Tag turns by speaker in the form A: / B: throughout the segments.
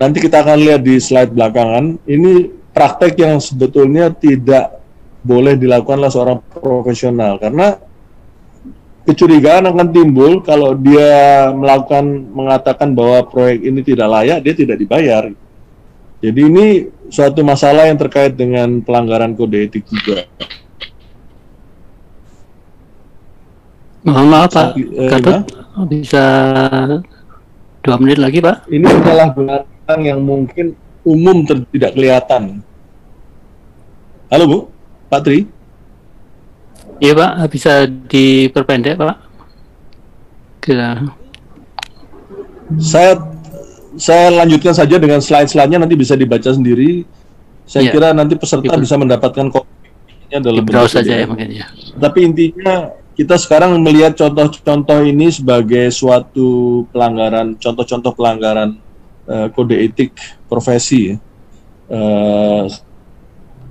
A: nanti kita akan lihat di slide belakangan, ini praktek yang sebetulnya tidak boleh dilakukan oleh seorang profesional, karena kecurigaan akan timbul kalau dia mengatakan bahwa proyek ini tidak layak, dia tidak dibayar. Jadi ini suatu masalah yang terkait dengan pelanggaran kode etik juga.
B: Mohon maaf Pak Gatot, bisa 2 menit lagi Pak.
A: Ini penyalahgunaan yang mungkin umum tidak kelihatan. Halo Bu, Pak Tri?
B: Iya Pak, bisa diperpendek Pak. Kira.
A: Saya lanjutkan saja dengan slide-slide-nya, nanti bisa dibaca sendiri. Saya kira nanti peserta bisa mendapatkan kopinya dalam bentuk
B: saja ya mungkin ya.
A: Tapi intinya kita sekarang melihat contoh-contoh ini sebagai suatu pelanggaran, contoh-contoh pelanggaran kode etik profesi.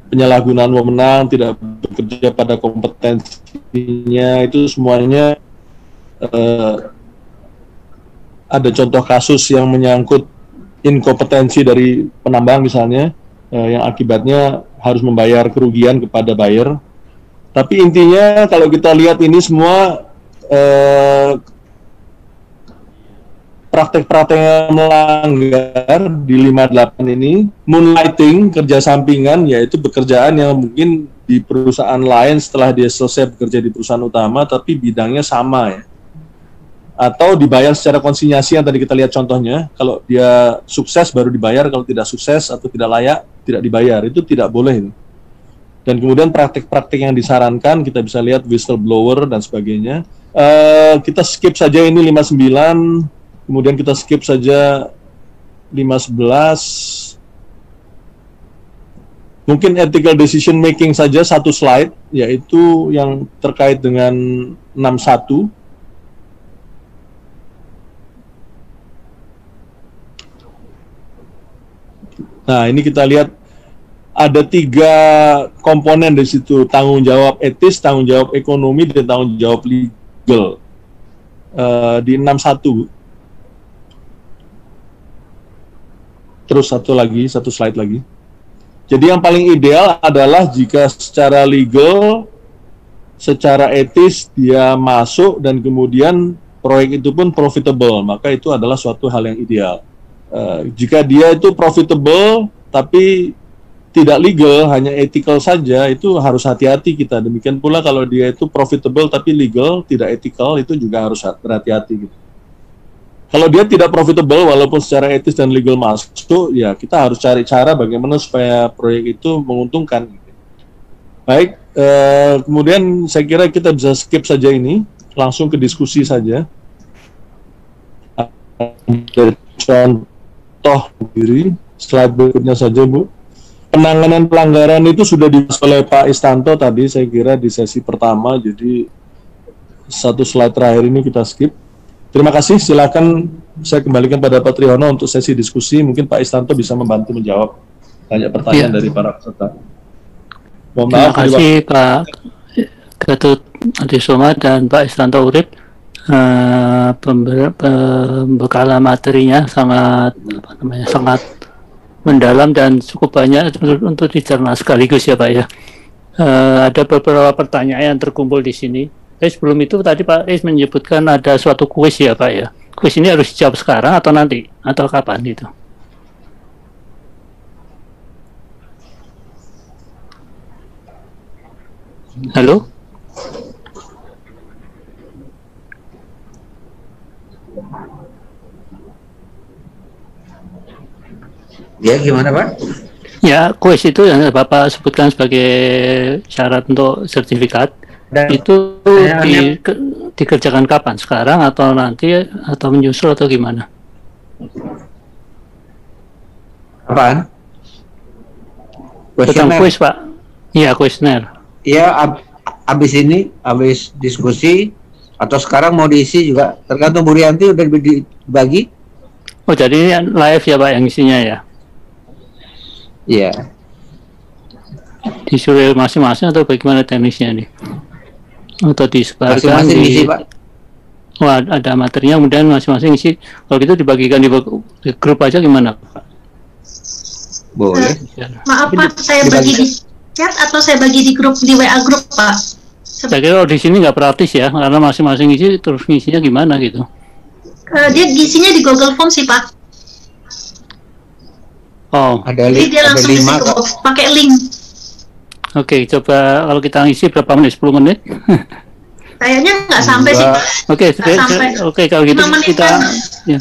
A: Penyalahgunaan wewenang, tidak bekerja pada kompetensinya, itu semuanya ada contoh kasus yang menyangkut inkompetensi dari penambang misalnya, yang akibatnya harus membayar kerugian kepada buyer. Tapi intinya kalau kita lihat ini semua praktek-praktek yang melanggar di 58 ini, moonlighting, kerja sampingan, yaitu pekerjaan yang mungkin di perusahaan lain setelah dia selesai bekerja di perusahaan utama, tapi bidangnya sama ya. Atau dibayar secara konsinyasi yang tadi kita lihat contohnya, kalau dia sukses baru dibayar, kalau tidak sukses atau tidak layak, tidak dibayar, itu tidak boleh. Dan kemudian praktik-praktik yang disarankan, kita bisa lihat whistleblower dan sebagainya. Kita skip saja ini 59, kemudian kita skip saja 511. Mungkin ethical decision making saja satu slide, yaitu yang terkait dengan 61. Nah, ini kita lihat ada 3 komponen di situ, tanggung jawab etis, tanggung jawab ekonomi, dan tanggung jawab legal. Di 61. Terus satu slide lagi. Jadi yang paling ideal adalah jika secara legal, secara etis dia masuk dan kemudian proyek itu pun profitable, maka itu adalah suatu hal yang ideal. Jika dia itu profitable tapi tidak legal, hanya ethical saja, itu harus hati-hati kita. Demikian pula kalau dia itu profitable tapi legal, tidak ethical, itu juga harus berhati-hati gitu. Kalau dia tidak profitable walaupun secara etis dan legal masuk, ya kita harus cari cara bagaimana supaya proyek itu menguntungkan. Baik, kemudian saya kira kita bisa skip saja ini, langsung ke diskusi saja. Contoh diri, slide berikutnya saja Bu. Penanganan pelanggaran itu sudah dibahas oleh Pak Istanto tadi, saya kira di sesi pertama, jadi satu slide terakhir ini kita skip. Terima kasih, silakan saya kembalikan pada Pak Triyono untuk sesi diskusi. Mungkin Pak Istanto bisa membantu menjawab banyak pertanyaan dari para peserta.
B: Terima kasih Pak Gatot Adisoma dan Pak Istanto Urip. Pembekalan materinya sangat sangat mendalam dan cukup banyak untuk dicerna sekaligus ya Pak ya. Ada beberapa pertanyaan yang terkumpul di sini. Sebelum itu tadi Pak Reis menyebutkan ada suatu kuis ya Pak ya. Kuis ini harus dijawab sekarang atau nanti atau kapan gitu? Halo?
C: Ya, gimana Pak?
B: Ya, kuis itu yang Bapak sebutkan sebagai syarat untuk sertifikat. Dan itu dikerjakan kapan? Sekarang atau nanti atau menyusul atau gimana?
C: Apaan?
B: Tentang kuis Pak? Iya, kuesioner.
C: Iya, habis diskusi atau sekarang mau diisi juga tergantung Bu Rianti udah dibagi.
B: Oh, jadi ini live ya Pak yang isinya ya?
C: Iya.
B: Disuruh masing-masing atau bagaimana teknisnya nih? Atau disebarkan
C: masing-masing
B: di...
C: isi Pak.
B: Oh, ada materinya kemudian masing-masing isi. Kalau gitu dibagikan di grup aja gimana Pak?
C: Boleh.
D: Maaf Pak, saya bagi di chat atau saya bagi di grup, di WA grup Pak?
B: Saya kira di sini nggak praktis ya, karena masing-masing isi terus ngisinya gimana gitu.
D: Dia isinya di Google Form sih Pak.
B: Oh,
C: Ada
D: Jadi dia
C: ada
D: langsung isi
C: 5
D: ke
C: kok.
D: box, pakai link.
B: oke, coba kalau kita ngisi berapa menit? 10 menit?
D: Kayaknya nggak sampai sih Pak.
B: Oke,
D: Nggak sampai.
B: oke, kalau gitu
D: 5 menit
B: kita,
D: kan?
B: ya,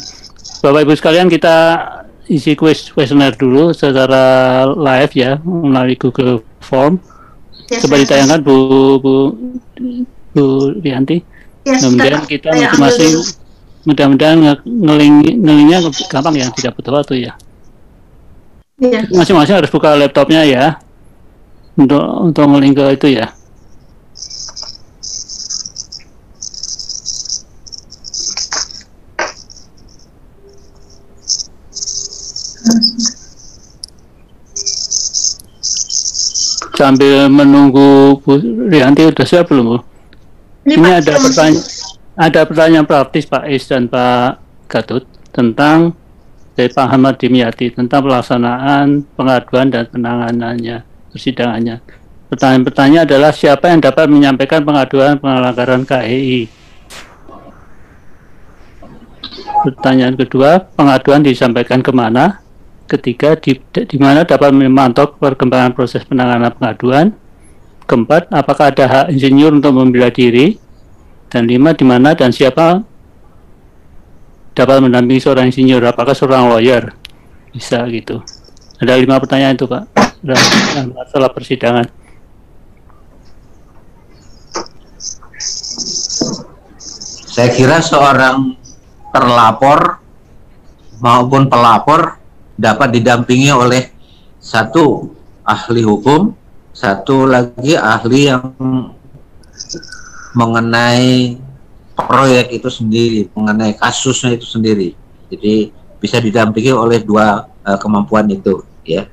B: Bapak Ibu sekalian, kita isi kuesioner dulu secara live ya melalui Google Form.
D: Ya,
B: Coba
D: saya-
B: ditayangkan Bu Rianti.
D: Ya,
B: Kemudian
D: sudah.
B: kita
D: Saya ambil
B: masing-masing
D: dulu.
B: mudah-mudahan ngelingnya gampang ya, tidak butuh waktu ya.
D: Iya.
B: Masing-masing harus buka laptopnya ya untuk ngeling ke itu ya. Sambil menunggu Bu Rianti, udah siap belum Bu? Ini
D: Pak,
B: ada pertanyaan praktis Pak Is dan Pak Gatot tentang dari Pak Ahmad Dimyati tentang pelaksanaan pengaduan dan penanganannya, persidangannya. Pertanyaan-pertanyaan adalah siapa yang dapat menyampaikan pengaduan pelanggaran KEI? Pertanyaan kedua, pengaduan disampaikan kemana? Ketiga, di mana dapat memantau perkembangan proses penanganan pengaduan? Keempat, apakah ada hak insinyur untuk membela diri? Dan 5, di mana dan siapa dapat mendampingi seorang insinyur? Apakah seorang lawyer? Bisa gitu. Ada 5 pertanyaan itu Pak, dan masalah persidangan.
C: Saya kira seorang terlapor maupun pelapor dapat didampingi oleh satu ahli hukum, satu lagi ahli yang mengenai proyek itu sendiri, mengenai kasusnya itu sendiri. Jadi bisa didampingi oleh dua kemampuan itu, ya.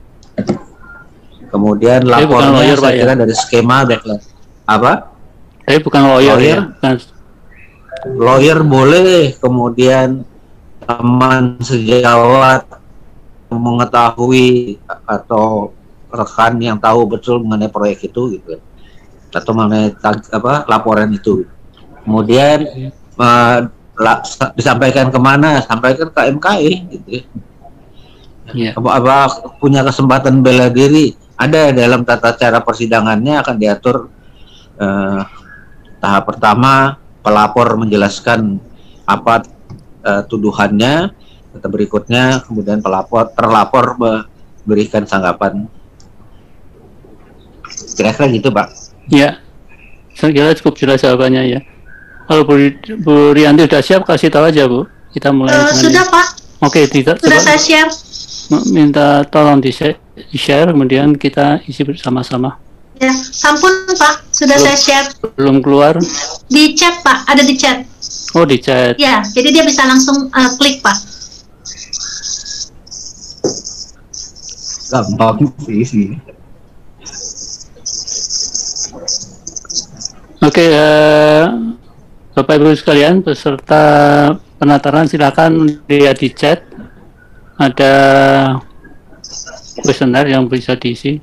C: Kemudian
B: Saya bukan
C: lapornya
B: lawyer, Pak,
C: saya kira
B: ya.
C: dari skema backlog. Apa?
B: Saya bukan lawyer,
C: Lawyer?
B: ya. Bukan.
C: Lawyer boleh, kemudian teman sejawat mengetahui atau rekan yang tahu betul mengenai proyek itu gitu, atau mengenai laporan itu. Kemudian disampaikan kemana? Sampaikan ke MKI gitu.
B: Iya.
C: Apa punya kesempatan bela diri? Ada dalam tata cara persidangannya akan diatur. Tahap pertama pelapor menjelaskan apa tuduhannya, berikutnya kemudian terlapor memberikan tanggapan. Kira-kira gitu Pak.
B: Ya, saya kira cukup jelas jawabannya ya. Kalau Bu Rianti sudah siap, kasih tahu aja Bu. Kita mulai.
D: Sudah Pak,
B: Oke, tidak.
D: sudah saya share.
B: Minta tolong di-share, kemudian kita isi bersama-sama.
D: Ya, sampun Pak, sudah saya share
B: Belum keluar?
D: di chat Pak, ada di chat.
B: Oh, di chat.
D: Ya, jadi dia bisa langsung klik Pak.
C: Gampang sih.
B: Oke, Bapak Ibu sekalian, peserta penataran silakan lihat di chat. Ada kuesioner yang bisa diisi.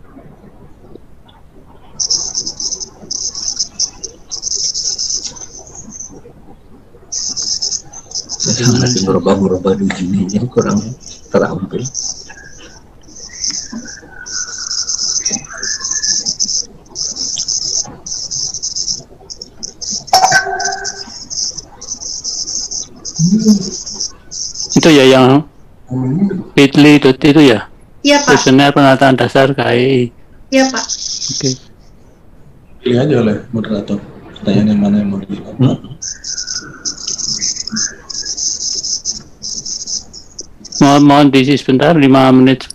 C: Jangan lagi merubah di sini, jadi kurang terampil.
B: Itu ya yang bit.ly itu ya,
D: Iya Pak,
B: kuesioner penataan dasar KAI.
D: iya Pak.
B: Oke.
A: Pilih aja oleh moderator pertanyaan yang mana yang mau dijawab.
B: Mohon diisi sebentar, 5 menit.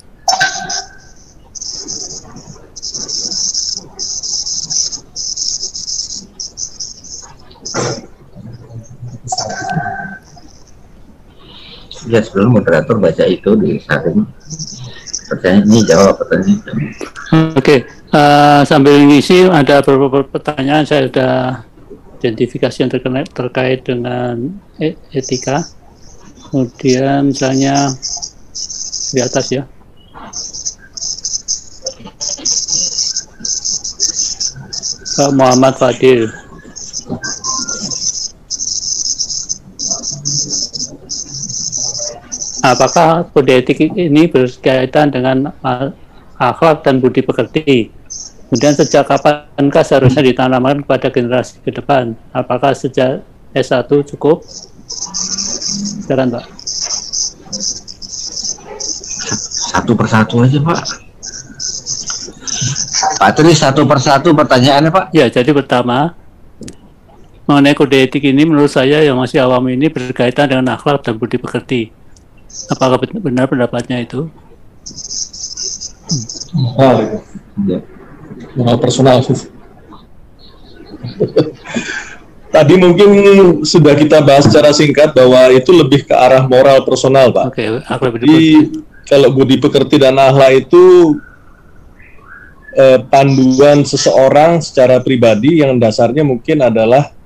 C: Ya, sebelum moderator baca itu disaring. Pertanyaan ini jawab pertanyaan itu.
B: Oke, sambil ngisi ada beberapa pertanyaan. Saya sudah identifikasi yang terkait dengan etika. Kemudian misalnya di atas ya. Pak Muhammad Fadil. Apakah kode etik ini berkaitan dengan akhlak dan budi pekerti? Kemudian sejak kapankah seharusnya ditanamkan kepada generasi ke depan? Apakah sejak S1 cukup? Silakan, Pak.
C: Satu persatu aja, Pak. Pak Tri, satu persatu pertanyaannya, Pak.
B: Ya, jadi pertama, mengenai kode etik ini menurut saya yang masih awam ini berkaitan dengan akhlak dan budi pekerti. Apakah benar pendapatnya itu?
A: Moral personal. Tadi mungkin sudah kita bahas secara singkat bahwa itu lebih ke arah moral personal, Pak.
B: Oke, akhlak budi
A: Jadi
B: pekerti.
A: kalau budi pekerti dan akhlak itu panduan seseorang secara pribadi yang dasarnya mungkin adalah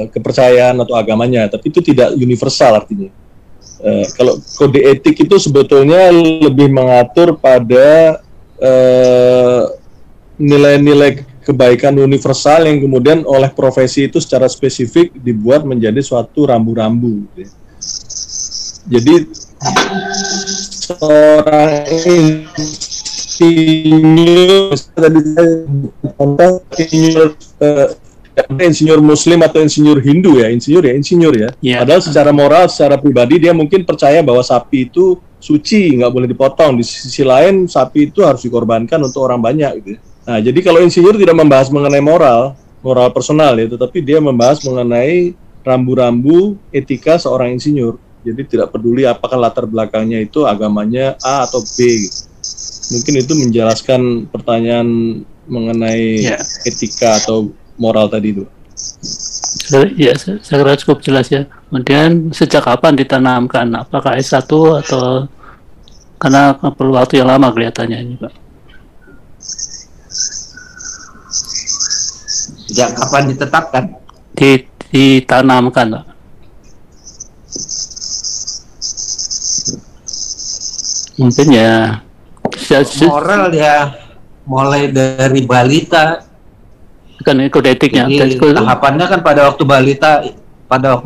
A: kepercayaan atau agamanya, tapi itu tidak universal artinya. Kalau kode etik itu sebetulnya lebih mengatur pada nilai-nilai kebaikan universal yang kemudian oleh profesi itu secara spesifik dibuat menjadi suatu rambu-rambu. Jadi seorang insinyur, tadi insinyur Muslim atau insinyur Hindu ya, insinyur ya.
B: Yeah.
A: Padahal secara moral, secara pribadi dia mungkin percaya bahwa sapi itu suci, nggak boleh dipotong. Di sisi lain, sapi itu harus dikorbankan untuk orang banyak gitu. Nah, jadi kalau insinyur tidak membahas mengenai moral personal ya, tetapi dia membahas mengenai rambu-rambu etika seorang insinyur. Jadi tidak peduli apakah latar belakangnya itu agamanya A atau B gitu. Mungkin itu menjelaskan pertanyaan mengenai etika atau moral tadi itu.
B: Ya, saya kira cukup jelas ya. Kemudian sejak kapan ditanamkan? Apakah S1 atau karena perlu waktu yang lama kelihatannya ini, Pak?
C: Sejak kapan ditetapkan?
B: Ditanamkan, Pak. Mungkin ya.
C: Moral ya mulai dari balita.
B: Kan kode etiknya.
C: Jadi tahapannya kan pada waktu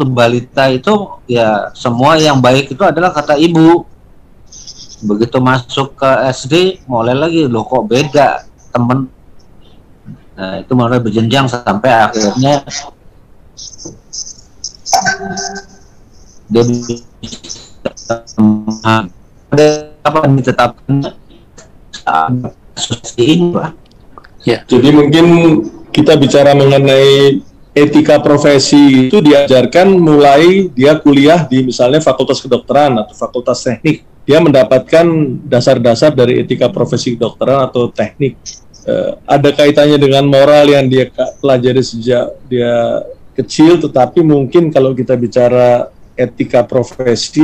C: balita itu ya semua yang baik itu adalah kata ibu. Begitu masuk ke SD mulai lagi loh kok beda temen. Nah itu mulai berjenjang sampai akhirnya dia apa ditetapkan asosiasi ini, Pak.
A: Ya. Jadi mungkin kita bicara mengenai etika profesi itu diajarkan mulai dia kuliah di misalnya fakultas kedokteran atau fakultas teknik. Dia mendapatkan dasar-dasar dari etika profesi kedokteran atau teknik. Ada kaitannya dengan moral yang dia pelajari sejak dia kecil, tetapi mungkin kalau kita bicara etika profesi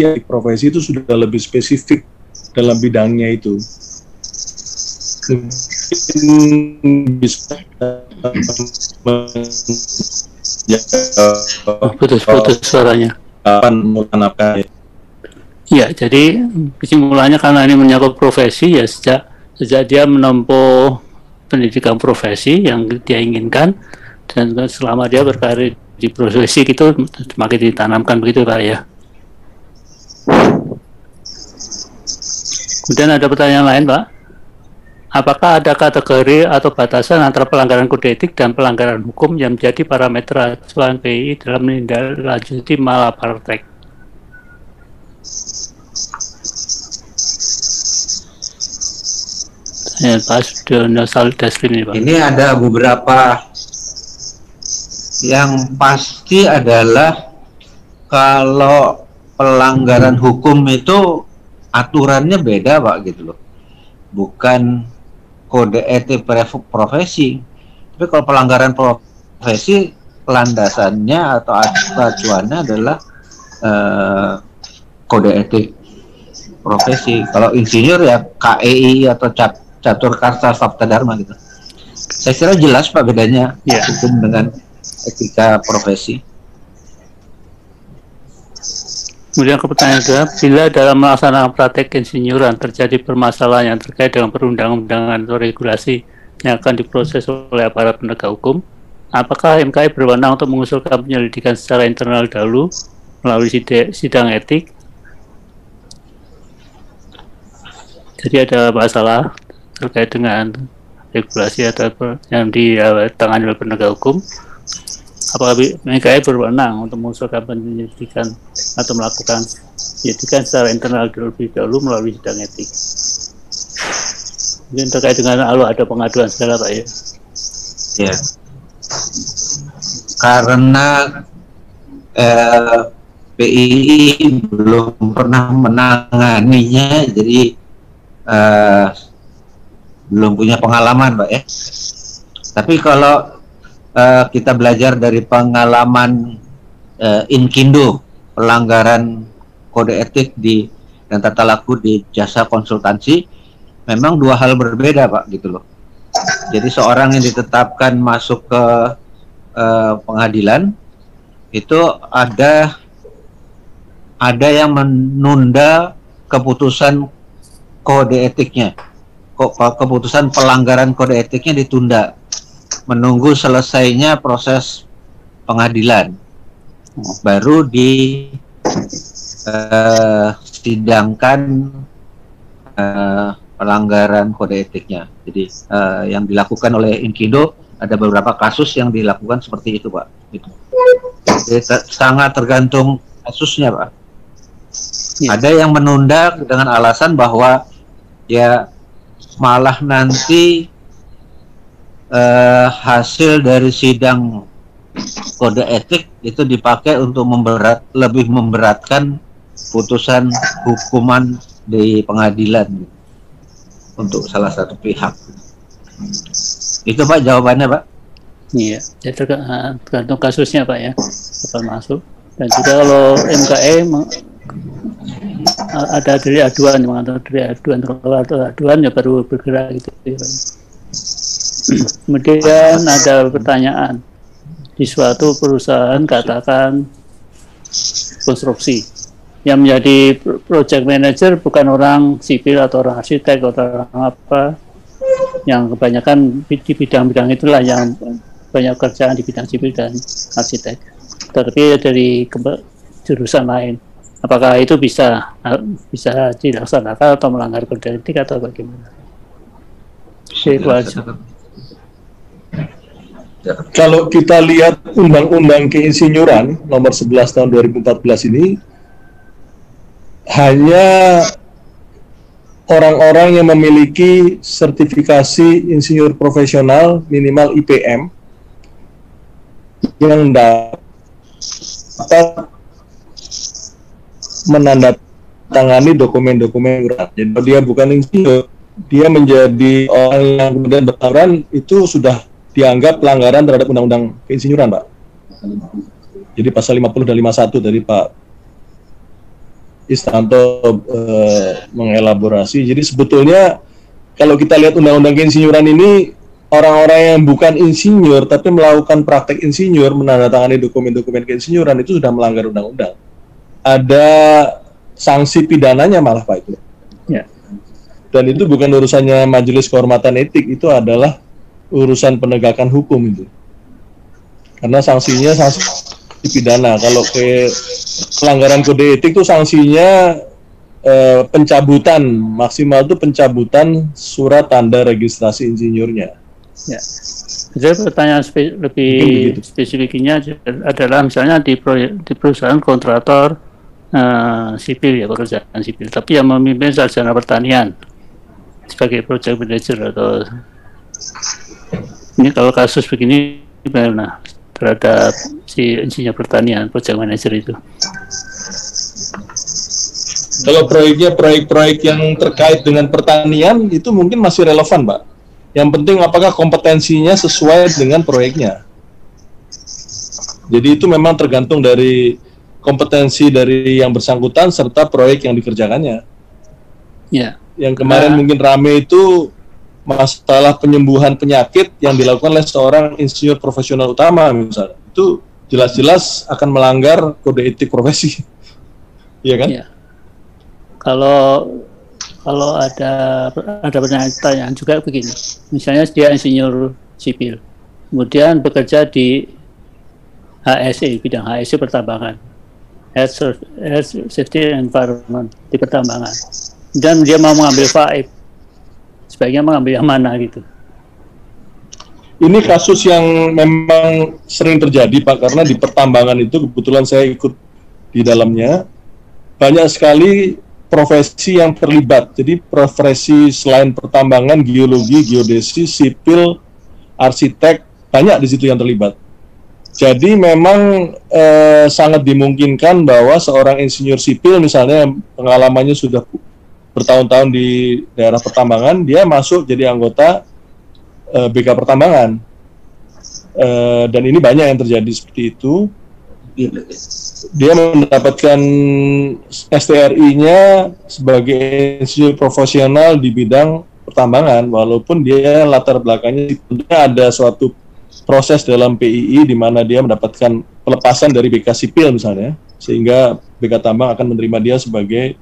A: itu sudah lebih spesifik dalam bidangnya itu. Bisa
B: putus suaranya. Ya, jadi kesimpulannya karena ini menyangkut profesi ya sejak dia menempuh pendidikan profesi yang dia inginkan dan selama dia berkarir di profesi itu semakin ditanamkan begitu, Pak ya. Kemudian ada pertanyaan lain, Pak. Apakah ada kategori atau batasan antara pelanggaran kode etik dan pelanggaran hukum yang menjadi parameter acuan PI dalam menindaklanjuti malapraktek? Ya, Pak Sudono Daslim ini, Pak.
C: Ini ada beberapa yang pasti adalah kalau pelanggaran hukum itu aturannya beda, Pak, gitu loh. Bukan kode etik profesi, tapi kalau pelanggaran profesi landasannya atau acuannya adalah kode etik profesi. Kalau insinyur ya KEI atau Catur Karsa Sabta Dharma gitu. Saya kira jelas, Pak, bedanya hukum dengan etika profesi.
B: Kemudian pertanyaan kedua, bila dalam melaksanakan praktek insinyuran terjadi permasalahan yang terkait dengan perundang-undangan atau regulasi yang akan diproses oleh aparat penegak hukum. Apakah MKI berwenang untuk mengusulkan penyelidikan secara internal dahulu melalui sidang etik? Jadi ada masalah terkait dengan regulasi atau yang ditangani oleh penegak hukum. Apakah MKI berwenang untuk mengusulkan penyelidikan atau melakukan penyelidikan secara internal terlebih dahulu melalui sidang etik? Mungkin terkait dengan ada pengaduan segala Pak ya.
C: Ya. Karena PII belum pernah menanganinya, jadi belum punya pengalaman, Pak ya. Tapi kalau kita belajar dari pengalaman Inkindo, pelanggaran kode etik dan tata laku di jasa konsultansi, memang dua hal berbeda, Pak, gitu loh. Jadi seorang yang ditetapkan masuk ke pengadilan itu ada yang menunda keputusan kode etiknya, keputusan pelanggaran kode etiknya ditunda, menunggu selesainya proses pengadilan, baru disidangkan pelanggaran kode etiknya. Jadi yang dilakukan oleh Inkindo ada beberapa kasus yang dilakukan seperti itu, Pak. Gitu. Jadi sangat tergantung kasusnya, Pak. Ya. Ada yang menunda dengan alasan bahwa ya malah nanti hasil dari sidang kode etik itu dipakai untuk lebih memberatkan putusan hukuman di pengadilan untuk salah satu pihak. Itu Pak jawabannya, Pak.
B: Iya, jadi tergantung kasusnya Pak ya, kapan masuk. Dan juga kalau MKE ada dari aduan, kalau ada aduan ya baru bergerak gitu ya, Pak. Kemudian ada pertanyaan, di suatu perusahaan katakan konstruksi, yang menjadi project manager bukan orang sipil atau orang arsitek atau orang apa, yang kebanyakan di bidang-bidang itulah yang banyak kerjaan di bidang sipil dan arsitek, tetapi dari jurusan lain. Apakah itu bisa dilaksanakan atau melanggar kode etik atau bagaimana? Itu aja.
A: Kalau kita lihat Undang-Undang Keinsinyuran nomor 11 tahun 2014 ini, hanya orang-orang yang memiliki sertifikasi insinyur profesional minimal IPM yang dapat menandatangani dokumen-dokumen iuran. Jadi dia bukan insinyur, dia menjadi orang yang kemudian berperan, itu sudah dianggap pelanggaran terhadap Undang-Undang Keinsinyuran, Pak. Jadi pasal 50 dan 51 dari Pak Istanto mengelaborasi. Jadi sebetulnya kalau kita lihat Undang-Undang Keinsinyuran ini, orang-orang yang bukan insinyur tapi melakukan praktek insinyur, menandatangani dokumen-dokumen keinsinyuran, itu sudah melanggar undang-undang. Ada sanksi pidananya malah, Pak, itu.
B: Ya. Dan
A: itu bukan urusannya Majelis Kehormatan Etik, itu adalah urusan penegakan hukum itu. Karena sanksinya sanksi pidana. Kalau ke pelanggaran kode etik itu sanksinya pencabutan, maksimal itu pencabutan surat tanda registrasi insinyurnya.
B: Ya. Jadi pertanyaan lebih spesifiknya adalah misalnya di perusahaan kontraktor sipil ya, pekerjaan sipil, tapi yang memimpin sarjana pertanian sebagai project manager, atau ini kalau kasus begini gimana terhadap si insinyur pertanian, project manager itu?
A: Kalau proyeknya proyek-proyek yang terkait dengan pertanian itu mungkin masih relevan, Pak. Yang penting apakah kompetensinya sesuai dengan proyeknya. Jadi itu memang tergantung dari kompetensi dari yang bersangkutan serta proyek yang dikerjakannya. Ya. Yang kemarin mungkin rame itu masalah penyembuhan penyakit yang dilakukan oleh seorang insinyur profesional utama misalnya. Itu jelas-jelas akan melanggar kode etik profesi. Iya kan? Ya.
B: Kalau kalau ada pertanyaan juga begini, misalnya dia insinyur sipil, kemudian bekerja di HSE, bidang HSE pertambangan, Health Safety Environment di pertambangan, dan dia mau mengambil FAIP, sebaiknya mengambil yang mana gitu?
A: Ini kasus yang memang sering terjadi, Pak, karena di pertambangan itu kebetulan saya ikut di dalamnya, banyak sekali profesi yang terlibat. Jadi profesi selain pertambangan, geologi, geodesi, sipil, arsitek, banyak di situ yang terlibat. Jadi memang sangat dimungkinkan bahwa seorang insinyur sipil misalnya pengalamannya sudah bertahun-tahun di daerah pertambangan, dia masuk jadi anggota BK Pertambangan. Dan ini banyak yang terjadi seperti itu. Dia mendapatkan STRI-nya sebagai insinyur profesional di bidang pertambangan, walaupun dia latar belakangnya ada suatu proses dalam PII di mana dia mendapatkan pelepasan dari BK Sipil misalnya, sehingga BK Tambang akan menerima dia sebagai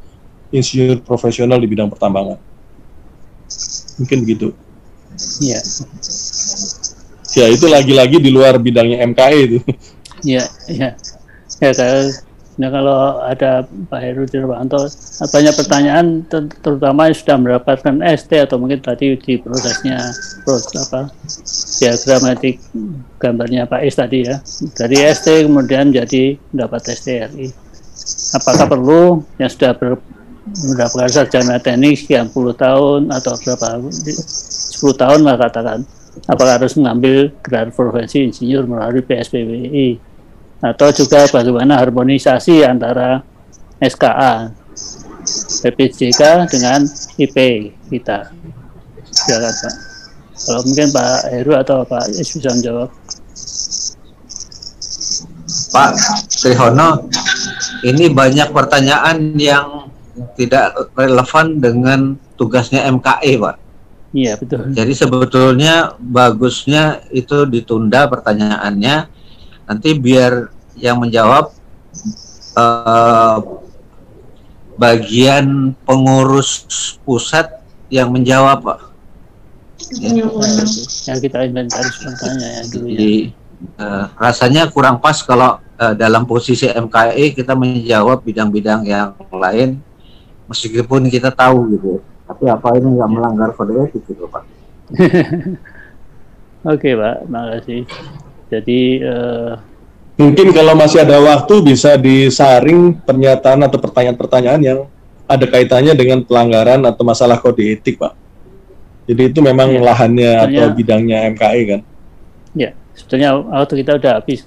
A: insinyur profesional di bidang pertambangan. Mungkin begitu.
B: Iya.
A: Ya, itu lagi-lagi di luar bidangnya MKE itu.
B: Iya, iya. Ya, kalau ada Pak Heru Dirwanto, banyak pertanyaan, terutama yang sudah mendapatkan ST atau mungkin tadi di prosesnya, diagramatik gambarnya Pak Is tadi ya, dari ST kemudian jadi mendapat STRI. Apakah perlu yang sudah mendapatkan sarjana teknik sekian puluh tahun atau berapa 10 tahun lah katakan, apakah harus mengambil gelar profesi insinyur melalui PSPBI, atau juga bagaimana harmonisasi antara SKA BPJK dengan IP kita? Silakan Pak. Kalau mungkin Pak Heru atau Pak Is bisa menjawab.
C: Pak Trihono, ini banyak pertanyaan yang tidak relevan dengan tugasnya MKE, Pak.
B: Iya, betul.
C: Jadi sebetulnya bagusnya itu ditunda pertanyaannya, nanti biar yang menjawab bagian pengurus pusat yang menjawab, Pak.
B: Ya, kita inventaris pertanyaan dulu ya.
C: Jadi, rasanya kurang pas kalau dalam posisi MKE kita menjawab bidang-bidang yang lain, meskipun kita tahu gitu. Tapi apa ini nggak melanggar kode etik gitu, Pak?
B: Oke, Pak, makasih. Jadi
A: mungkin kalau masih ada waktu bisa disaring pernyataan atau pertanyaan-pertanyaan yang ada kaitannya dengan pelanggaran atau masalah kode etik, Pak. Jadi itu memang lahannya atau bidangnya MKE kan?
B: Ya, sebetulnya waktu kita udah habis.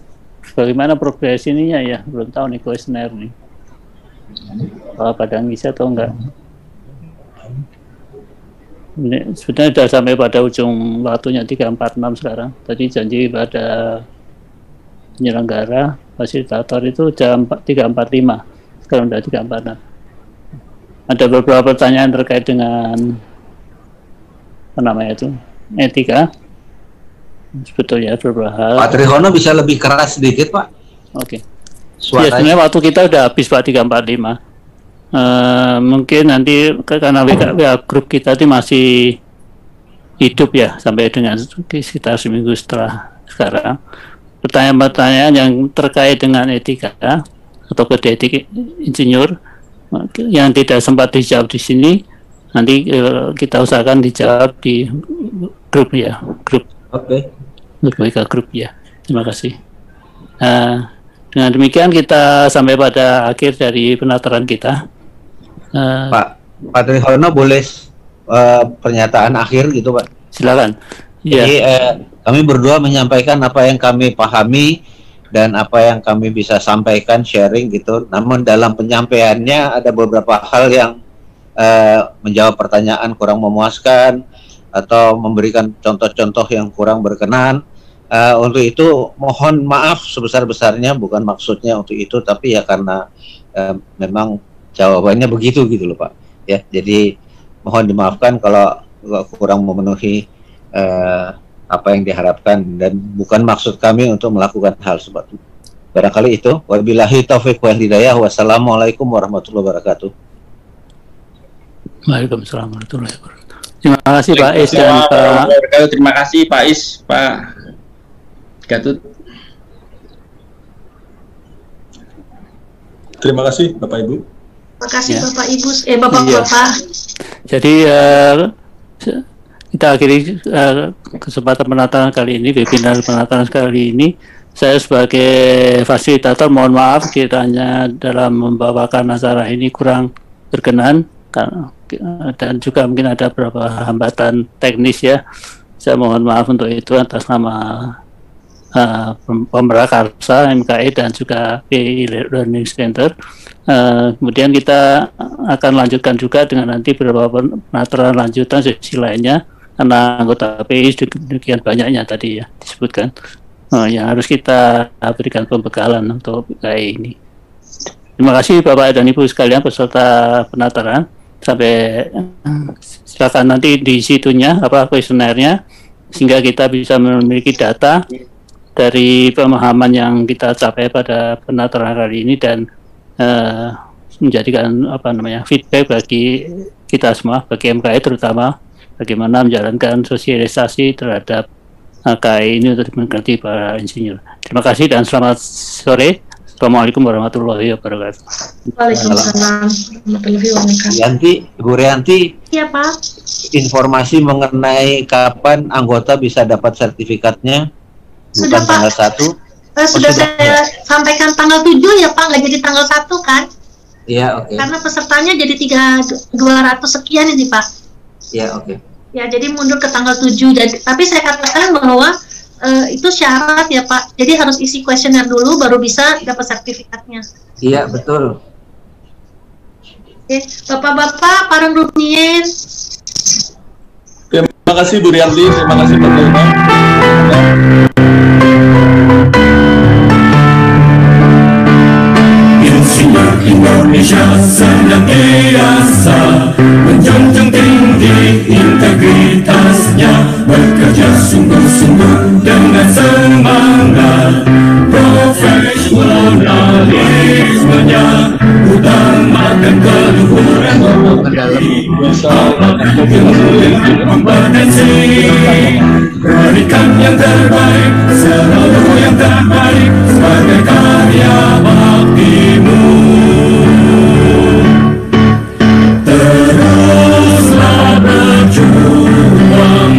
B: Bagaimana progres ininya ya, belum tahu nih kuesioner nih. Kalau pada ngisi atau enggak. Ini sebetulnya sudah sampai pada ujung waktunya 346 sekarang. Tadi janji pada penyelenggara, fasilitator itu jam 345. Sekarang sudah 346. Ada beberapa pertanyaan terkait dengan apa namanya itu, etika. Sebetulnya beberapa hal.
C: Pak Trihono bisa lebih keras sedikit, Pak?
B: Oke. Ya, sebenarnya waktu kita udah habis, Pak, 345. Mungkin nanti karena WA grup kita itu masih hidup ya sampai dengan sekitar seminggu setelah sekarang. Pertanyaan-pertanyaan yang terkait dengan etika atau kode etik insinyur yang tidak sempat dijawab di sini, nanti kita usahakan dijawab di grup ya, grup.
C: Oke.
B: WA grup ya. Terima kasih. Dengan demikian kita sampai pada akhir dari penataran kita.
C: Pak Trihono boleh pernyataan akhir gitu, Pak?
B: Silakan.
C: Jadi kami berdua menyampaikan apa yang kami pahami dan apa yang kami bisa sampaikan, sharing gitu. Namun dalam penyampaiannya ada beberapa hal yang menjawab pertanyaan kurang memuaskan atau memberikan contoh-contoh yang kurang berkenan. Untuk itu mohon maaf sebesar-besarnya, bukan maksudnya untuk itu, tapi ya karena memang jawabannya begitu gitu loh, Pak. Ya, jadi mohon dimaafkan kalau kurang memenuhi apa yang diharapkan dan bukan maksud kami untuk melakukan hal seperti itu. Barangkali itu. Wabillahi taufiq wal hidayah. Wassalamualaikum warahmatullahi wabarakatuh.
B: Waalaikumsalam warahmatullahi wabarakatuh. Terima kasih Pak Is dan Pak.
E: Terima kasih Pak Is, Pak Gatot.
A: Terima kasih Bapak Ibu.
D: Terima kasih
B: Ya.
D: Bapak Ibu, Bapak-bapak.
B: Iya. Jadi kita akhiri kesempatan penataan kali ini, webinar penataan kali ini. Saya sebagai fasilitator mohon maaf kiranya dalam membawakan acara ini kurang berkenan dan juga mungkin ada beberapa hambatan teknis ya. Saya mohon maaf untuk itu atas nama Pemrakarsa MKI dan juga PI Learning Center. Kemudian kita akan lanjutkan juga dengan nanti beberapa penataran lanjutan sesi lainnya karena anggota PI demikian banyaknya tadi ya disebutkan yang harus kita berikan pembekalan untuk PKI ini. Terima kasih Bapak dan Ibu sekalian peserta penataran. Sampai silakan nanti di situnya kuesionernya sehingga kita bisa memiliki data dari pemahaman yang kita capai pada penataran kali ini dan menjadikan feedback bagi kita semua, bagi MKI terutama bagaimana menjalankan sosialisasi terhadap KI ini untuk dimengerti para insinyur. Terima kasih dan selamat sore. Assalamualaikum warahmatullahi wabarakatuh.
D: Waalaikumsalam warahmatullahi wabarakatuh.
C: Yanti, Bu Rianti,
D: Iya Pak.
C: informasi mengenai kapan anggota bisa dapat sertifikatnya?
D: Sudah,
C: Bukan
D: Pak.
C: tanggal 1?
D: Sudah saya sampaikan tanggal 7 ya Pak, nggak jadi tanggal 1 kan?
C: Iya, oke.
D: Karena pesertanya jadi 200 sekian ini Pak.
C: Iya, oke.
D: Ya, jadi mundur ke tanggal 7. Jadi, tapi saya katakan bahwa itu syarat ya Pak. Jadi harus isi kuesioner dulu baru bisa dapat sertifikatnya.
C: Iya, betul.
D: Oke, Bapak-bapak, parang rumien.
A: Terima kasih Bu Rianti, terima kasih Pak Tulma.
F: Insinyur Indonesia senantiasa menjunjung tinggi integritasnya, bekerja sungguh-sungguh dengan semangat, profesionalismenya, utamakan keluhuran kompetensi, berikan yang terbaik, selalu yang terbaik sebagai karya baktimu. Teruslah berjuang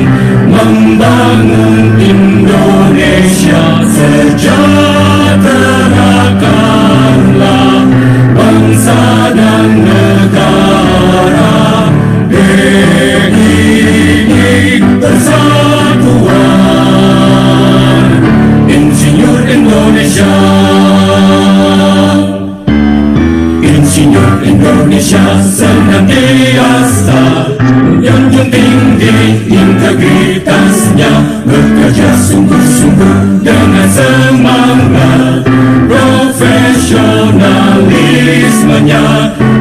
F: membangun Indonesia, sejahterakanlah bangsa dan negara. BNI Persatuan Insinyur Indonesia. Insinyur Indonesia senantiasa menjunjung tinggi integritasnya, bekerja sungguh-sungguh dengan semangat, profesionalismenya,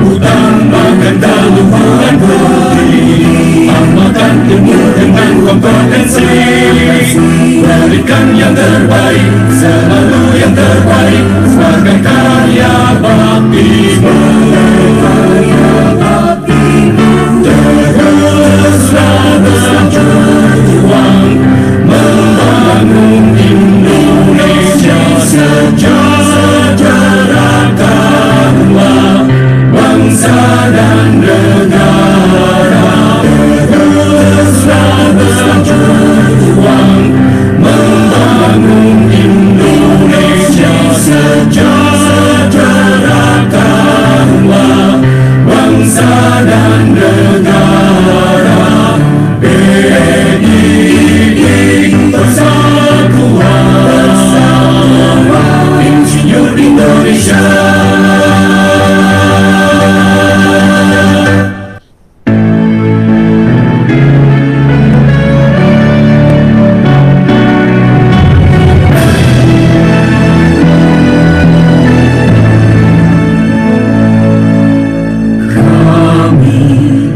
F: utamakan keluhuran budi, amalkan ilmu dengan kompetensi, berikan yang terbaik, selalu yang terbaik sebagai karya baktimu. Teruslah berjuang membangun Indonesia, sejahterakanlah bangsa dan negara. Teruslah berjuang membangun Indonesia, sejahterakanlah bangsa dan negara. BNI Persatuan Insinyur Indonesia. Kami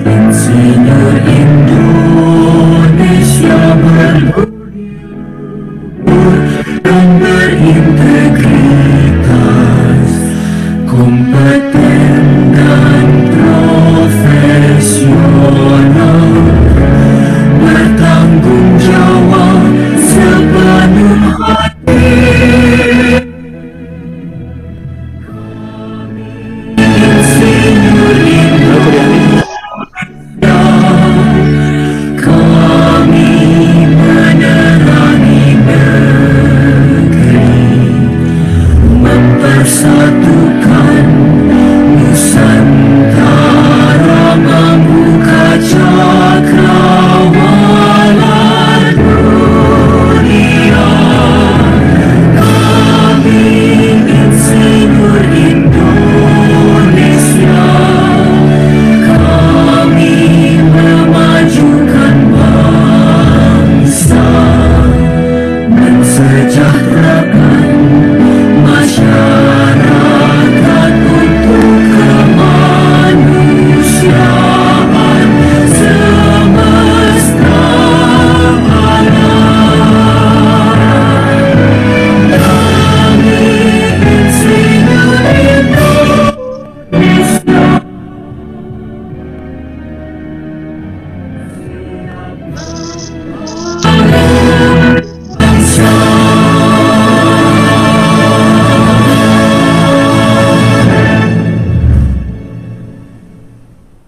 F: Insinyur Indonesia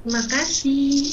D: Terima kasih.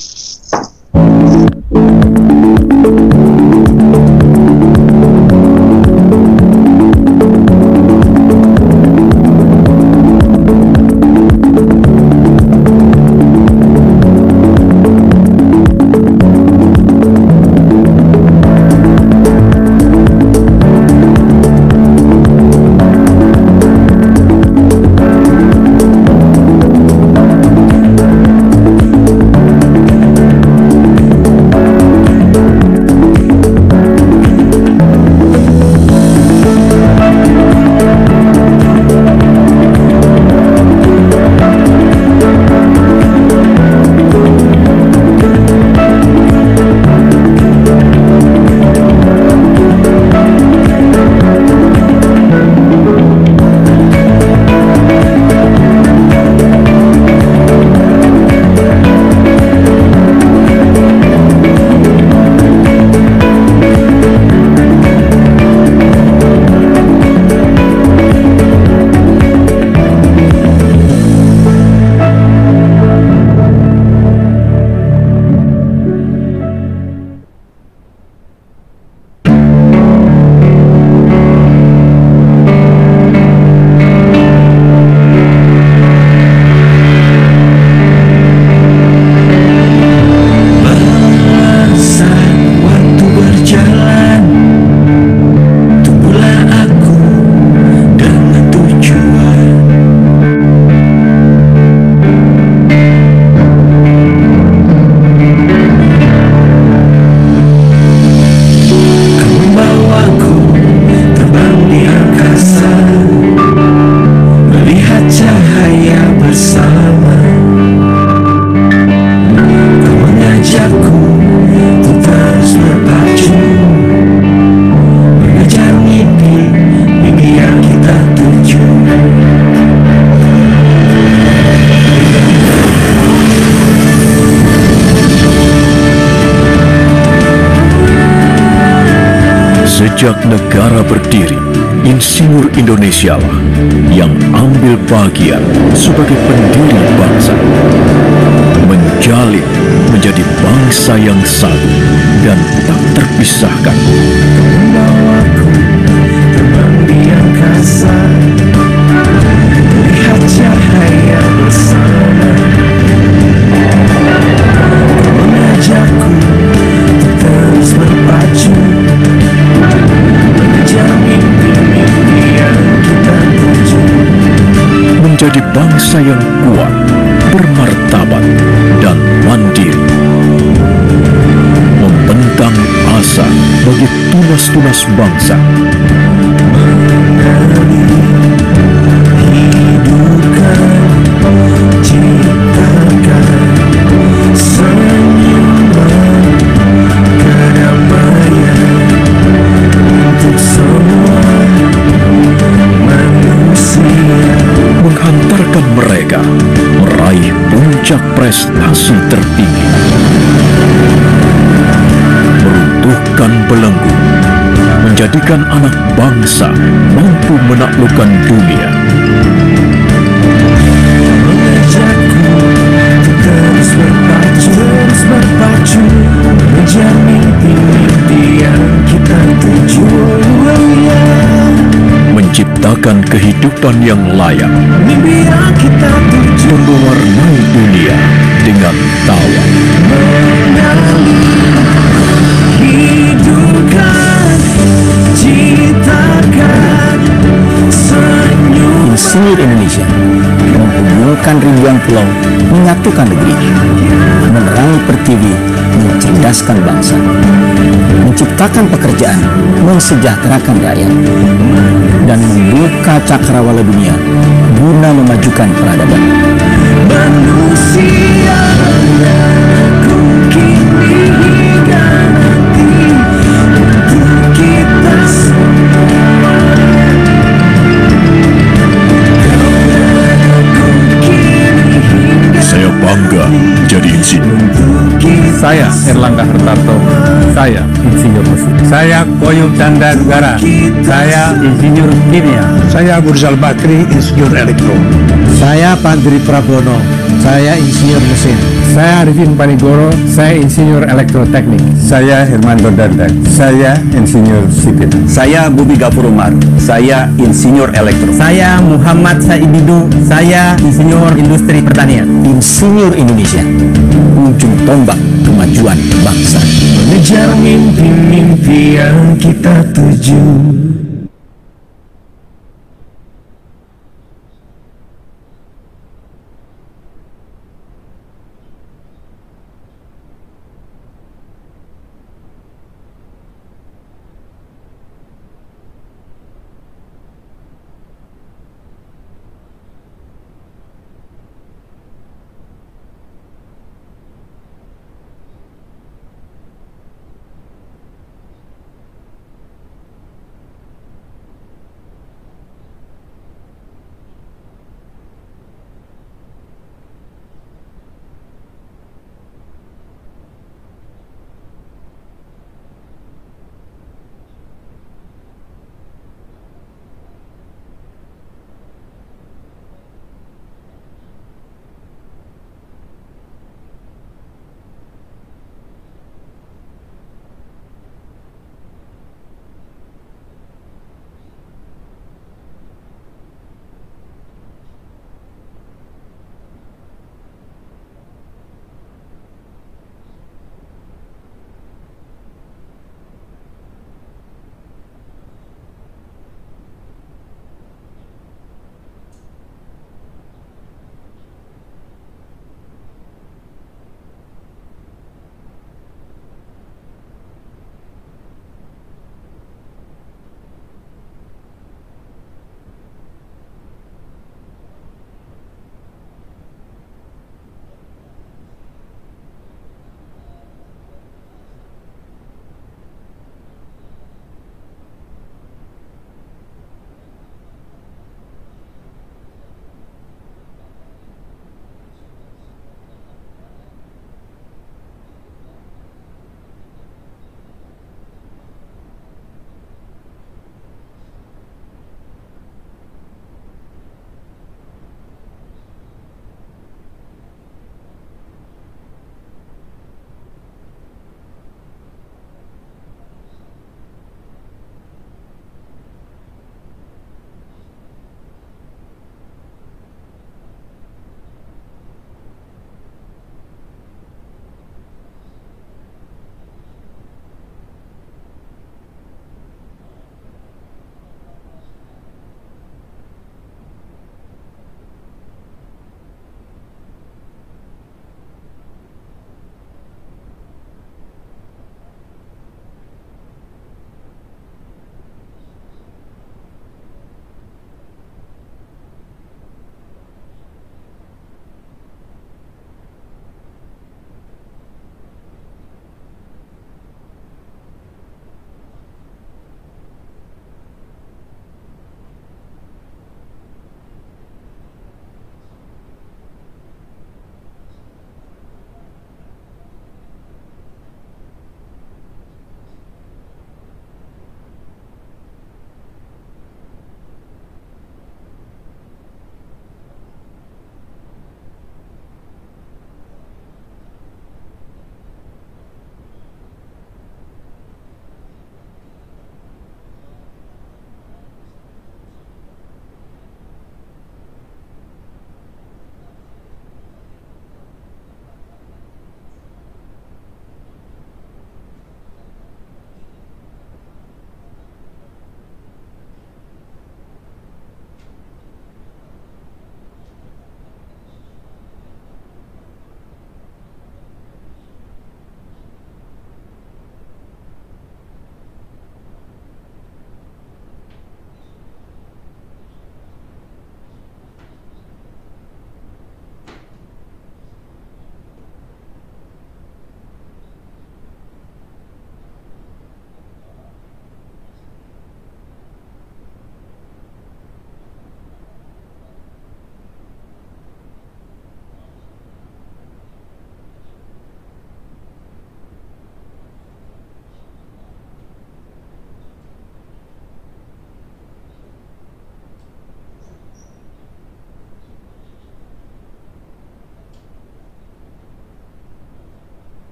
G: Sejak negara berdiri, Insinyur Indonesia lah yang ambil bagian sebagai pendiri bangsa, menjalin menjadi bangsa yang satu dan tak terpisahkan.
F: Membawaku terbang di angkasa, lihat cahaya bersama, mengajakku terus berpacu, mengejar mimpi-mimpi yang kita tuju.
G: Menjadi bangsa yang kuat, bermartabat, dan mandiri. Membentang asa bagi tunas-tunas bangsa.
F: Hidupkan, ciptakan senyuman kedamaian untuk semua manusia.
G: Menghantarkan mereka meraih puncak prestasi tertinggi. Meruntuhkan belenggu, menjadikan anak bangsa mampu menaklukkan dunia.
F: Mengajakku terus berpacu, mengejar mimpi-mimpi yang kita tuju.
G: Menciptakan kehidupan yang layak,
F: Mimpi yang kita tuju.
G: mewarnai dunia dengan tawa.
F: Hidupkan, ciptakan senyum.
H: Insinyur Indonesia menghubungkan ribuan pulau, menyatukan negeri, menerangi pertiwi, mencerdaskan bangsa, menciptakan pekerjaan, mensejahterakan rakyat, dan membuka cakrawala dunia guna memajukan peradaban.
F: Manusia aku kini hingga nanti untuk kita semua.
G: Saya bangga jadi insinyur.
F: Untuk kita
I: Saya Erlangga Hartarto. Saya insinyur musik. Saya Koyum Chandra Negara. Saya insinyur kimia.
F: Saya Burzal Bakri, insinyur elektro.
H: Saya Pandri Prabono. Saya insinyur mesin.
I: Saya Arifin Panigoro. Saya insinyur elektroteknik. Saya Hermanto Dardak. Saya insinyur sipil.
G: Saya Bubi Gafur Umar. Saya insinyur elektro.
H: Saya Muhammad Saididu. Saya insinyur industri pertanian. Insinyur Indonesia, ujung tombak kemajuan bangsa.
F: Mengejar mimpi-mimpi yang kita tuju.